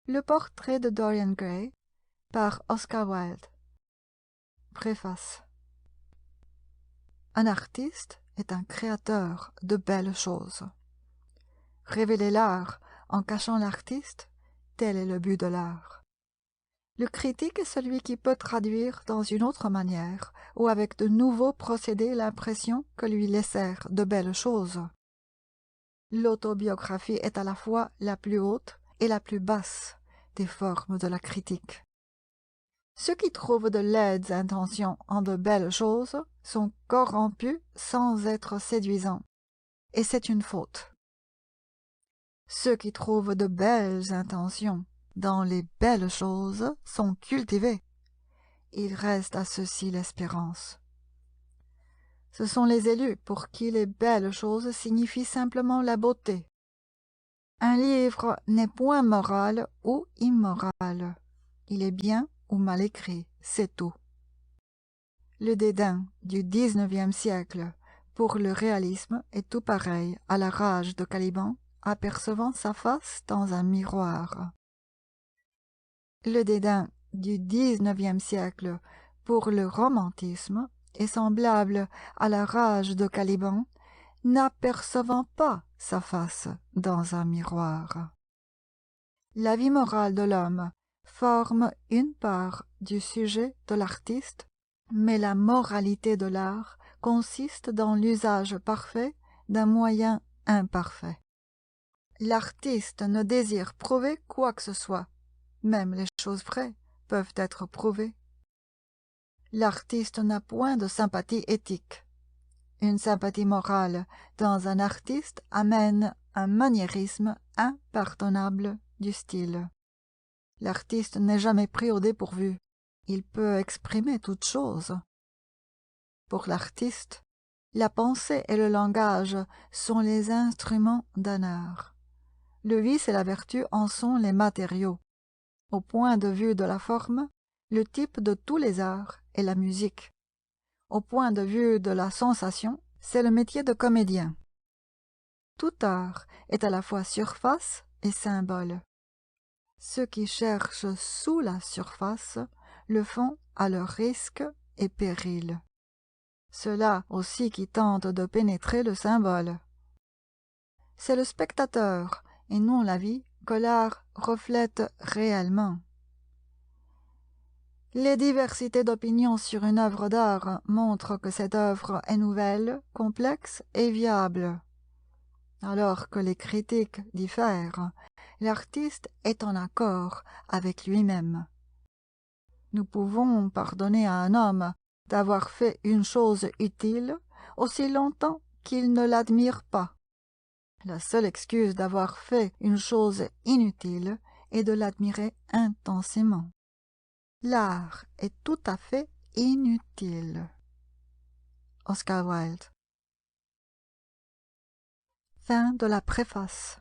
Le portrait de Dorian Gray par Oscar Wilde. Préface. Un artiste est un créateur de belles choses. Révéler l'art en cachant l'artiste, tel est le but de l'art. Le critique est celui qui peut traduire dans une autre manière ou avec de nouveaux procédés l'impression que lui laissèrent de belles choses. L'autobiographie est à la fois la plus haute et la plus basse des formes de la critique. Ceux qui trouvent de laides intentions en de belles choses sont corrompus sans être séduisants, et c'est une faute. Ceux qui trouvent de belles intentions dans les belles choses sont cultivés. Il reste à ceux-ci l'espérance. Ce sont les élus pour qui les belles choses signifient simplement la beauté. Un livre n'est point moral ou immoral. Il est bien ou mal écrit, c'est tout. Le dédain du XIXe siècle pour le réalisme est tout pareil à la rage de Caliban apercevant sa face dans un miroir. Le dédain du XIXe siècle pour le romantisme est semblable à la rage de Caliban n'apercevant pas sa face dans un miroir. La vie morale de l'homme forme une part du sujet de l'artiste, mais la moralité de l'art consiste dans l'usage parfait d'un moyen imparfait. L'artiste ne désire prouver quoi que ce soit, même les choses vraies peuvent être prouvées. L'artiste n'a point de sympathie éthique. Une sympathie morale dans un artiste amène un maniérisme impardonnable du style. L'artiste n'est jamais pris au dépourvu. Il peut exprimer toute chose. Pour l'artiste, la pensée et le langage sont les instruments d'un art. Le vice et la vertu en sont les matériaux. Au point de vue de la forme, le type de tous les arts est la musique. Au point de vue de la sensation, c'est le métier de comédien. Tout art est à la fois surface et symbole. Ceux qui cherchent sous la surface le font à leur risque et péril. Ceux-là aussi qui tentent de pénétrer le symbole. C'est le spectateur et non la vie que l'art reflète réellement. Les diversités d'opinions sur une œuvre d'art montrent que cette œuvre est nouvelle, complexe et viable. Alors que les critiques diffèrent, l'artiste est en accord avec lui-même. Nous pouvons pardonner à un homme d'avoir fait une chose utile aussi longtemps qu'il ne l'admire pas. La seule excuse d'avoir fait une chose inutile est de l'admirer intensément. L'art est tout à fait inutile. Oscar Wilde. Fin de la préface.